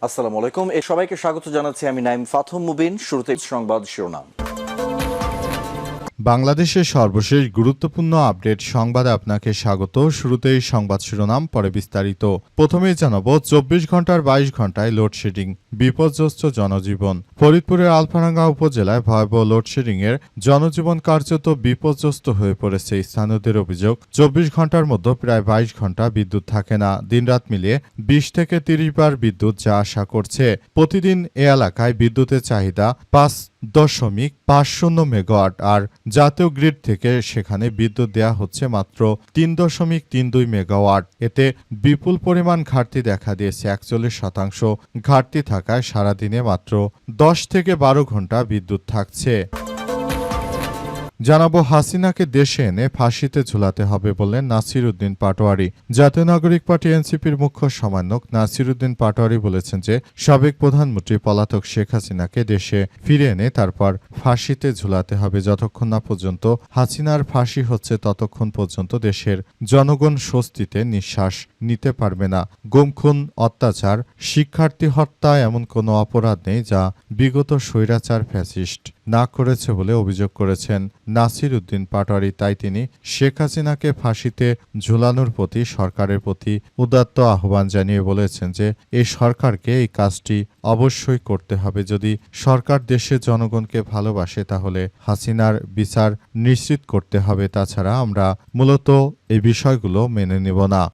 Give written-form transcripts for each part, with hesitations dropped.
আসসালামু আলাইকুম। সবাইকে স্বাগত জানাচ্ছি আমি নাইম ফাথম মুবিন। শুরুতে সংবাদ শিরোনাম। বাংলাদেশের সর্বশেষ গুরুত্বপূর্ণ আপডেট সংবাদে আপনাকে স্বাগত। শুরুতেই সংবাদ শিরোনাম, পরে বিস্তারিত। প্রথমেই জানাবো 24 ঘন্টার 22 ঘন্টায় লোডশেডিং, বিপর্যস্ত জনজীবন। ফরিদপুরের আলফাডাঙ্গা উপজেলায় ভয়াবহ লোডশেডিংয়ের জনজীবন কার্যত বিপর্যস্ত হয়ে পড়েছে। স্থানীয়দের অভিযোগ, 24 ঘন্টার মধ্যে প্রায় 22 ঘন্টা বিদ্যুৎ থাকে না। দিনরাত মিলিয়ে 20 থেকে 30 বার বিদ্যুৎ যা আশা করছে। প্রতিদিন এ এলাকায় বিদ্যুতের চাহিদা 5.50 মেগাওয়াট, আর জাতীয় গ্রিড থেকে সেখানে বিদ্যুৎ দেয়া হচ্ছে মাত্র 3.32 মেগাওয়াট। এতে বিপুল পরিমাণ ঘাটতি দেখা দিয়েছে। 41% ঘাটতি থাকায় সারাদিনে মাত্র 10 থেকে 12 ঘন্টা বিদ্যুৎ থাকছে। জানাবো, হাসিনাকে দেশে এনে ফাঁসিতে ঝুলাতে হবে বললেন নাসির উদ্দিন পাটোয়ারি। জাতীয় নাগরিক পার্টি এনসিপির মুখ্য সমন্বয়ক নাসির উদ্দিন পাটোয়ারি বলেছেন যে সাবেক প্রধানমন্ত্রী পলাতক শেখ হাসিনাকে দেশে ফিরে এনে তারপর ফাঁসিতে ঝুলাতে হবে। যতক্ষণ না পর্যন্ত হাসিনার ফাঁসি হচ্ছে ততক্ষণ পর্যন্ত দেশের জনগণ স্বস্তিতে নিঃশ্বাস নিতে পারবে না। গুম, খুন, অত্যাচার, শিক্ষার্থী হত্যা এমন কোনো অপরাধ নেই যা বিগত স্বৈরাচার ফ্যাসিস্ট না করেছে বলে অভিযোগ করেছেন নাসির উদ্দিন পাটোয়ারি। তাই তিনি শেখ হাসিনাকে ফাঁসিতে ঝুলানোর প্রতি সরকারের প্রতি উদাত্ত আহ্বান জানিয়ে বলেছেন যে এই সরকারকে এই কাজটি অবশ্যই করতে হবে। যদি সরকার দেশের জনগণকে ভালোবাসে তাহলে হাসিনার বিচার নিশ্চিত করতে হবে। তাছাড়া আমরা মূলত এই বিষয়গুলো মেনে নেব না।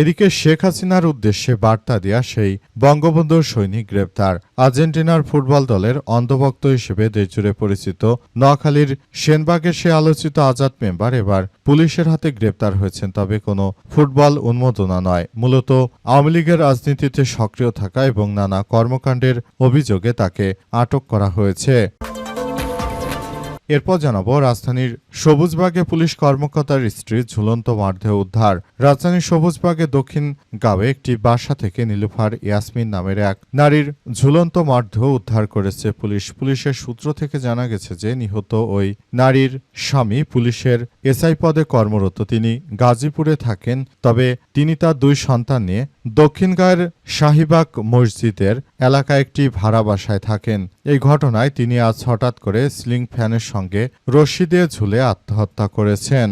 এদিকে শেখ হাসিনার উদ্দেশ্যে বার্তা দেয়া সেই বঙ্গবন্ধু সৈনিক গ্রেপ্তার। আর্জেন্টিনার ফুটবল দলের অন্ধভক্ত হিসেবে দেশজুড়ে পরিচিত নোয়াখালীর সেনবাগের সে আলোচিত আজাদ মেম্বার এবার পুলিশের হাতে গ্রেপ্তার হয়েছেন। তবে কোনো ফুটবল উন্মাদনা নয়, মূলত আওয়ামী লীগের রাজনীতিতে সক্রিয় থাকা এবং নানা কর্মকাণ্ডের অভিযোগে তাকে আটক করা হয়েছে। এরপর জানাবো, রাজধানীর সবুজবাগে পুলিশ কর্মকর্তার স্ত্রীর ঝুলন্ত মরদেহ উদ্ধার। রাজধানীর সবুজবাগে দক্ষিণ গাঁওয়ে একটি বাসা থেকে নীলুফার ইয়াসমিন নামের এক নারীর ঝুলন্ত মরদেহ উদ্ধার করেছে পুলিশ। পুলিশের সূত্র থেকে জানা গেছে যে নিহত ওই নারীর স্বামী পুলিশের এসআই পদে কর্মরত। তিনি গাজীপুরে থাকেন, তবে তিনি তার 2 সন্তান নিয়ে দক্ষিণগাঁয়ের শাহিবাগ মসজিদের এলাকায় একটি ভাড়া বাসায় থাকেন। এই ঘটনায় তিনি আজ হঠাৎ করে সিলিং ফ্যানের সঙ্গে রশি দিয়ে ঝুলে আত্মহত্যা করেছেন।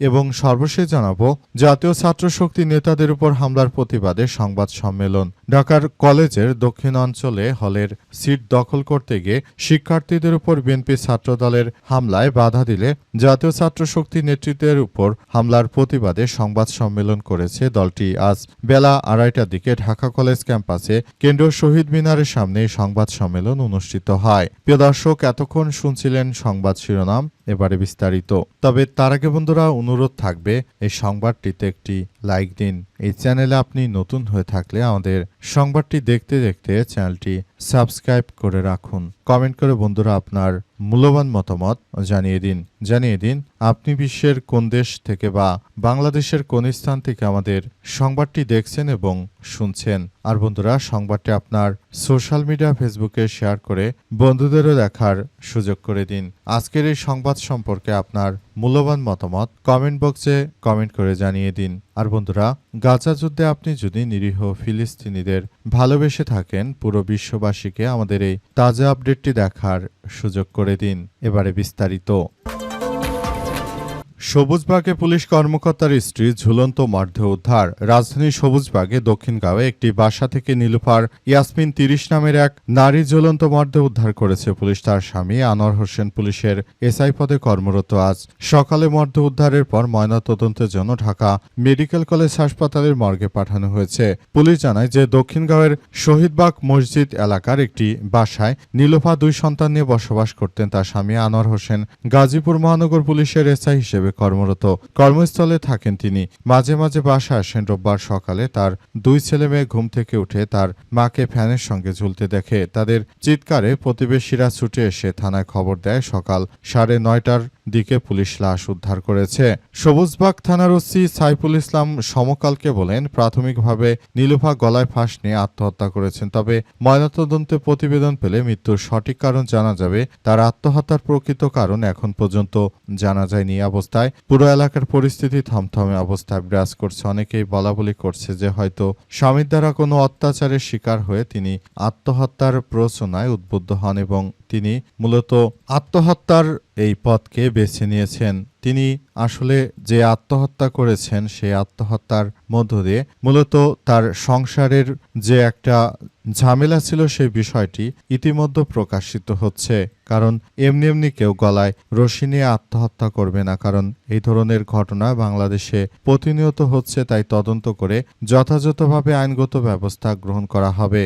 এবং সর্বশেষ জানাবো, জাতীয় ছাত্র শক্তি নেতাদের উপর হামলার প্রতিবাদে সংবাদ সম্মেলন। ঢাকার কলেজের দক্ষিণ অঞ্চলে হলের সিট দখল করতে গিয়ে শিক্ষার্থীদের উপর বিএনপি ছাত্রদলের হামলায় বাধা দিলে জাতীয় ছাত্র শক্তি নেতৃত্বের উপর হামলার প্রতিবাদে সংবাদ সম্মেলন করেছে দলটি। আজ বেলা 2:30টার দিকে ঢাকা কলেজ ক্যাম্পাসে কেন্দ্রীয় শহীদ মিনারের সামনে সংবাদ সম্মেলন অনুষ্ঠিত হয়। প্রিয় দর্শক, এতক্ষণ শুনছিলেন সংবাদ শিরোনাম, এবারে বিস্তারিত। তবে তার আগে বন্ধুরা অনুরোধ থাকবে, এই সংবাদটিতে একটি লাইক দিন। এই চ্যানেলে আপনি নতুন হয়ে থাকলে আমাদের সংবাদটি দেখতে দেখতে চ্যানেলটি সাবস্ক্রাইব করে রাখুন। কমেন্ট করে বন্ধুরা আপনার মূল্যবান মতামত জানিয়ে দিন আপনি বিশ্বের কোন দেশ থেকে বা বাংলাদেশের কোন স্থান থেকে আমাদের সংবাদটি দেখছেন এবং শুনছেন। আর বন্ধুরা, সংবাদটি আপনার সোশ্যাল মিডিয়া ফেসবুকে শেয়ার করে বন্ধুদেরও দেখার সুযোগ করে দিন। আজকের এই সংবাদ সম্পর্কে আপনার মূল্যবান মতামত কমেন্ট বক্সে কমেন্ট করে জানিয়ে দিন। আর বন্ধুরা, গাজা যুদ্ধে আপনি যদি নিরীহ ফিলিস্তিনিদের ভালোবেসে থাকেন, পুরো বিশ্ববাসীকে আমাদের এই তাজা আপডেটটি দেখার সুযোগ করে দিন। এবারে বিস্তারিত। সবুজবাগে পুলিশ কর্মকর্তার স্ত্রী ঝুলন্ত মরদেহ উদ্ধার। রাজধানীর সবুজবাগে দক্ষিণগাঁওয়ে একটি বাসা থেকে নীলুফার ইয়াসমিন 30 নামের এক নারী ঝুলন্ত মরদেহ উদ্ধার করেছে পুলিশ। তার স্বামী আনোয়ার হোসেন পুলিশের এসআই পদে কর্মরত। আজ সকালে মরদেহ উদ্ধারের পর ময়নাতদন্তের জন্য ঢাকা মেডিকেল কলেজ হাসপাতালের মর্গে পাঠানো হয়েছে। পুলিশ জানায় যে দক্ষিণগাঁওয়ের শহীদবাগ মসজিদ এলাকার একটি বাসায় নীলুফা 2 সন্তান নিয়ে বসবাস করতেন। তার স্বামী আনোয়ার হোসেন গাজীপুর মহানগর পুলিশের এসআই হিসেবে কর্মরত। কর্মস্থলে থাকেন তিনি। মাঝে মাঝে বাসায় আসেন। রোববার সকালে তার 2 ছেলে মেয়ে ঘুম থেকে উঠে তার মাকে ফ্যানের সঙ্গে ঝুলতে দেখে। তাদের চিৎকারে প্রতিবেশীরা ছুটে এসে থানায় খবর দেয়। সকাল 9:30টার দিকে পুলিশ লাশ উদ্ধার করেছে। সবুজবাগ থানার ওসি সাইফুল ইসলাম সমকালকে বলেন, প্রাথমিকভাবে নীলুফা গলায় ফাঁস নিয়ে আত্মহত্যা করেছেন, তবে ময়নাতদন্তে প্রতিবেদন পেলে মৃত্যুর সঠিক কারণ জানা যাবে। তার আত্মহত্যার প্রকৃত কারণ এখন পর্যন্ত জানা যায়নি। অবস্থায় পুরো এলাকার পরিস্থিতি থমথমে অবস্থায় বিরাজ করছে। অনেকেই বলাবলি করছে যে হয়তো স্বামীর দ্বারা কোনো অত্যাচারের শিকার হয়ে তিনি আত্মহত্যার প্ররোচনায় উদ্বুদ্ধ হন এবং তিনি মূলত আত্মহত্যার এই পথকে বেছে নিয়েছেন। তিনি আসলে যে আত্মহত্যা করেছেন সেই আত্মহত্যার মধ্য দিয়ে মূলত তার সংসারের যে একটা ঝামেলা ছিল সেই বিষয়টি ইতিমধ্যে প্রকাশিত হচ্ছে। কারণ এমনি এমনি কেউ গলায় রশি নিয়ে আত্মহত্যা করবে না, কারণ এই ধরনের ঘটনা বাংলাদেশে প্রতিনিয়ত হচ্ছে। তাই তদন্ত করে যথাযথভাবে আইনগত ব্যবস্থা গ্রহণ করা হবে।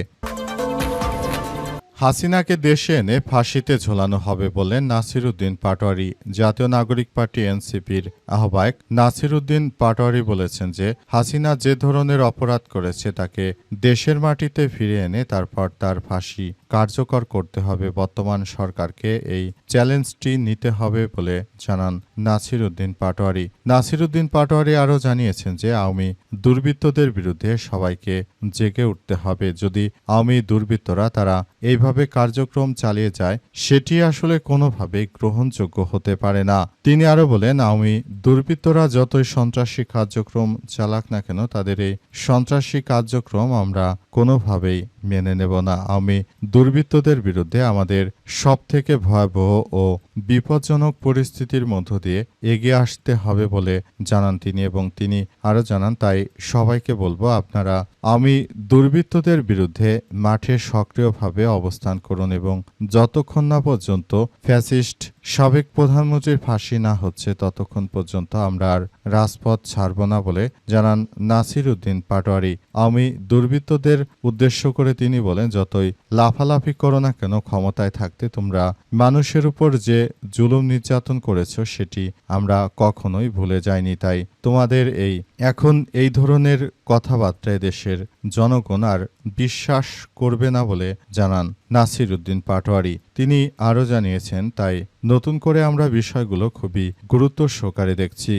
হাসিনাকে দেশে এনে ফাঁসিতে ঝোলানো হবে বললেন নাসির উদ্দিন পাটোয়ারি। জাতীয় নাগরিক পার্টি এনসিপির আহ্বায়ক নাসির উদ্দিন পাটোয়ারি বলেছেন যে হাসিনা যে ধরনের অপরাধ করেছে তাকে দেশের মাটিতে ফিরে এনে তারপর তার ফাঁসি কার্যকর করতে হবে। বর্তমান সরকারকে এই চ্যালেঞ্জটি নিতে হবে বলে জানান নাসির উদ্দিন পাটোয়ারি। নাসির উদ্দিন পাটোয়ারি আরও জানিয়েছেন যে আওয়ামী দুর্বৃত্তদের বিরুদ্ধে সবাইকে জেগে উঠতে হবে। যদি আওয়ামী দুর্বৃত্তরা তারা এইভাবে কার্যক্রম চালিয়ে যায় সেটি আসলে কোনোভাবেই গ্রহণযোগ্য হতে পারে না। তিনি আরও বলেন, আওয়ামী দুর্বৃত্তরা যতই সন্ত্রাসী কার্যক্রম চালাক না কেন তাদের এই সন্ত্রাসী কার্যক্রম আমরা কোনোভাবেই মেনে নেব না। আওয়ামী দুর্বৃত্তদের বিরুদ্ধে আমাদের সবথেকে ভয়াবহ ও বিপজ্জনক পরিস্থিতির মধ্য দিয়ে এগিয়ে আসতে হবে বলে জানান তিনি এবং তিনি আরও জানান, তাই সবাইকে বলবো আপনারা আওয়ামী দুর্বৃত্তদের বিরুদ্ধে মাঠে সক্রিয়ভাবে অবস্থান করুন এবং যতক্ষণ না পর্যন্ত ফ্যাসিস্ট সাবেক প্রধানমন্ত্রীর ফাঁসি না হচ্ছে ততক্ষণ পর্যন্ত আমরা আর রাজপথ ছাড়ব না বলে জানান নাসির উদ্দিন পাটোয়ারি। আওয়ামী দুর্বৃত্তদের উদ্দেশ্য করে তিনি বলেন, যতই লাফালাফি করো না কেন ক্ষমতায় থাকতে তোমরা মানুষের উপর যে জুলুম নির্যাতন করেছো সেটি আমরা কখনোই ভুলে যাইনি। তাই তোমাদের এখন এই ধরনের কথাবার্তায় দেশের জনগণ আর বিশ্বাস করবে না বলে জানান নাসির উদ্দিন পাটোয়ারি। তিনি আরও জানিয়েছেন, তাই নতুন করে আমরা বিষয়গুলো খুবই গুরুত্ব সহকারে দেখছি।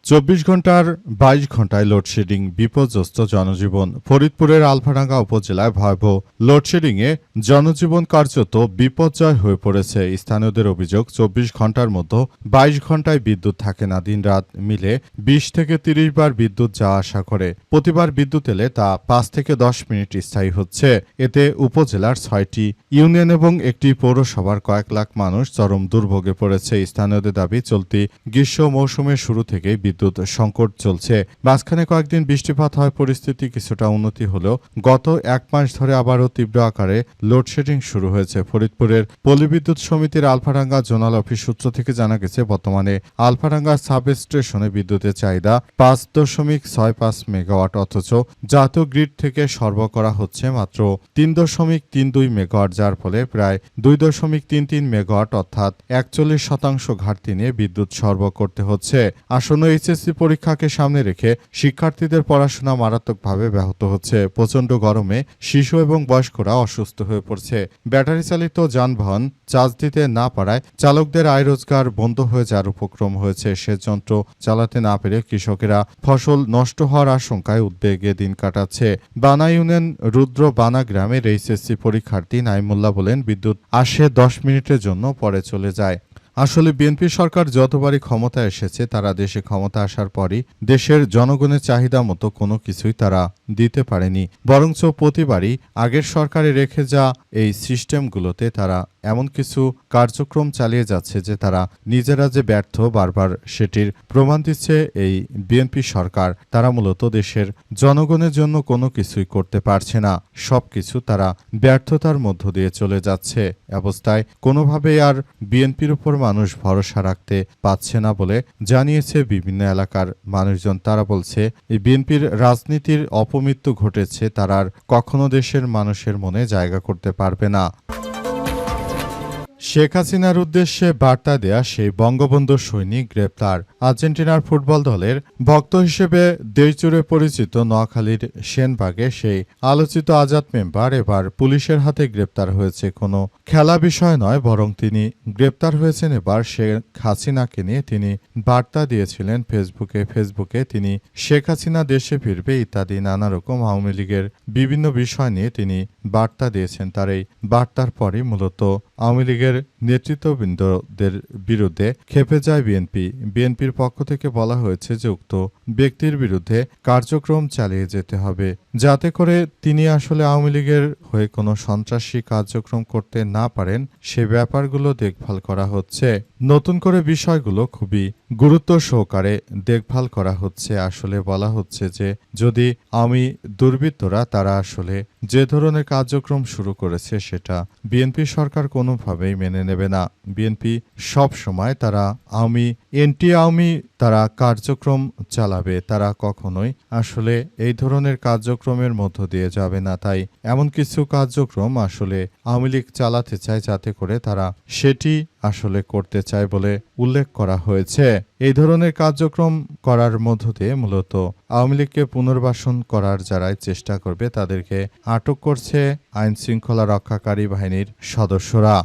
24 ঘন্টার 22 ঘন্টায় লোডশেডিং, বিপর্যস্ত জনজীবন। ফরিদপুরের আলফাডাঙ্গা উপজেলায় ভয়াবহ লোডশেডিংয়ে জনজীবন কার্যত বিপর্যয় হয়ে পড়েছে। স্থানীয়দের অভিযোগ, 24 ঘন্টার মধ্যে 22 ঘন্টায় বিদ্যুৎ থাকে না। দিনরাত মিলে 20 থেকে 30 বার বিদ্যুৎ যাওয়া আসা করে। প্রতিবার বিদ্যুৎ এলে তা 5 থেকে 10 মিনিট স্থায়ী হচ্ছে। এতে উপজেলার 6টি ইউনিয়ন এবং একটি পৌরসভার কয়েক লাখ মানুষ চরম দুর্ভোগে পড়েছে। স্থানীয়দের দাবি, চলতি গ্রীষ্ম মৌসুমের শুরু থেকেই বিদ্যুৎ সংকট চলছে। মাঝখানে কয়েকদিন বৃষ্টিপাত হয়, পরিস্থিতি কিছুটা উন্নতি হলেও গত এক মাস ধরে আবারও তীব্র আকারে লোডশেডিং শুরু হয়েছে। ফরিদপুরের পল্লী বিদ্যুৎ সমিতির আলফাডাঙ্গা জোনাল অফিস সূত্র থেকে জানা গেছে, বর্তমানে আলফাডাঙ্গা সাব স্টেশনে বিদ্যুতের চাহিদা 5.65 মেগাওয়াট, অথচ জাতীয় গ্রিড থেকে সরবরাহ করা হচ্ছে মাত্র 3.32 মেগাওয়াট, যার ফলে প্রায় 2.33 মেগাওয়াট অর্থাৎ 41% ঘাটতি নিয়ে বিদ্যুৎ সরবরাহ করতে হচ্ছে। আসন্ন এইচএসসি পরীক্ষাকে সামনে রেখে শিক্ষার্থীদের পড়াশোনা মারাত্মকভাবে ব্যাহত হচ্ছে। প্রচণ্ড গরমে শিশু এবং বয়স্করা অসুস্থ হয়ে পড়ছে। ব্যাটারি চালিত যানবাহন চার্জ দিতে না পারায় চালকদের আয় রোজগার বন্ধ হয়ে যাওয়ার উপক্রম হয়েছে। সে যন্ত্র চালাতে না পেরে কৃষকেরা ফসল নষ্ট হওয়ার আশঙ্কায় উদ্বেগে দিন কাটাচ্ছে। বানা ইউনিয়ন রুদ্র বানা গ্রামের এইচএসসি পরীক্ষার্থী নাইমুল্লাহ বলেন, বিদ্যুৎ আসে 10 মিনিটের জন্য, পরে চলে যায়। আসলে বিএনপি সরকার যতবারই ক্ষমতায় এসেছে তারা দেশে ক্ষমতা আসার পরই দেশের জনগণের চাহিদা মতো কোনো কিছুই তারা দিতে পারেনি, বরঞ্চ প্রতিবারই আগের সরকারে রেখে যা এই সিস্টেমগুলোতে তারা এমন কিছু কার্যক্রম চালিয়ে যাচ্ছে যে তারা নিজেরা যে ব্যর্থ বারবার সেটির প্রমাণ দিচ্ছে এই বিএনপি সরকার। তারা মূলত দেশের জনগণের জন্য কোনো কিছুই করতে পারছে না, সবকিছু তারা ব্যর্থতার মধ্য দিয়ে চলে যাচ্ছে। অবস্থায় কোনোভাবেই আর বিএনপির উপর মানুষ ভরসা রাখতে পারছে না বলে জানিয়েছে বিভিন্ন এলাকার মানুষজন। তারা বলছে এই বিএনপির রাজনীতির অপমৃত্যু ঘটেছে, তারা আর কখনো দেশের মানুষের মনে জায়গা করতে পারবে না। শেখ হাসিনার উদ্দেশ্যে বার্তা দেয়া সেই বঙ্গবন্ধু সৈনিক গ্রেপ্তার। আর্জেন্টিনার ফুটবল দলের ভক্ত হিসেবে দেশজুড়ে পরিচিত নোয়াখালীর সেনবাগে সেই আলোচিত আজাদ মেম্বার এবার পুলিশের হাতে গ্রেপ্তার হয়েছে। কোনো খেলা বিষয় নয়, বরং তিনি গ্রেপ্তার হয়েছেন এবার শেখ হাসিনাকে নিয়ে। তিনি বার্তা দিয়েছিলেন ফেসবুকে তিনি শেখ হাসিনা দেশে ফিরবে ইত্যাদি নানা রকম আওয়ামী লীগের বিভিন্ন বিষয় নিয়ে তিনি বার্তা দিয়েছেন। তার এই বার্তার পরই মূলত আওয়ামী লীগের নেতৃত্ববৃন্দদের বিরুদ্ধে ক্ষেপে যায় বিএনপির পক্ষ থেকে বলা হয়েছে যে উক্ত ব্যক্তির বিরুদ্ধে কার্যক্রম চালিয়ে যেতে হবে, যাতে করে তিনি আসলে আওয়ামী লীগের হয়ে কোনো সন্ত্রাসী কার্যক্রম করতে না পারেন সে ব্যাপারগুলো দেখভাল করা হচ্ছে। নতুন করে বিষয়গুলো খুবই গুরুত্ব সহকারে দেখভাল করা হচ্ছে। আসলে বলা হচ্ছে যে যদি আওয়ামী দুর্বৃত্তরা তারা আসলে যে ধরনের কার্যক্রম শুরু করেছে সেটা বিএনপি সরকার কোনোভাবেই মেনে নেবে না। বিএনপি সব সময় তারা এন্টি আওয়ামী তারা কার্যক্রম চালাবে, তারা কখনোই আসলে এই ধরনের কার্যক্রমের মধ্য দিয়ে যাবে না। তাই এমন কিছু কার্যক্রম আসলে আওয়ামী লীগ চালাতে চায় যাতে করে তারা সেটি আসলে করতে চায় বলে উল্লেখ করা হয়েছে। এই ধরনের কার্যক্রম করার মধ্য দিয়ে মূলত আওয়ামী লীগকে পুনর্বাসন করার যারাই চেষ্টা করবে তাদেরকে আটক করছে আইন শৃঙ্খলা রক্ষাকারী বাহিনীর সদস্যরা।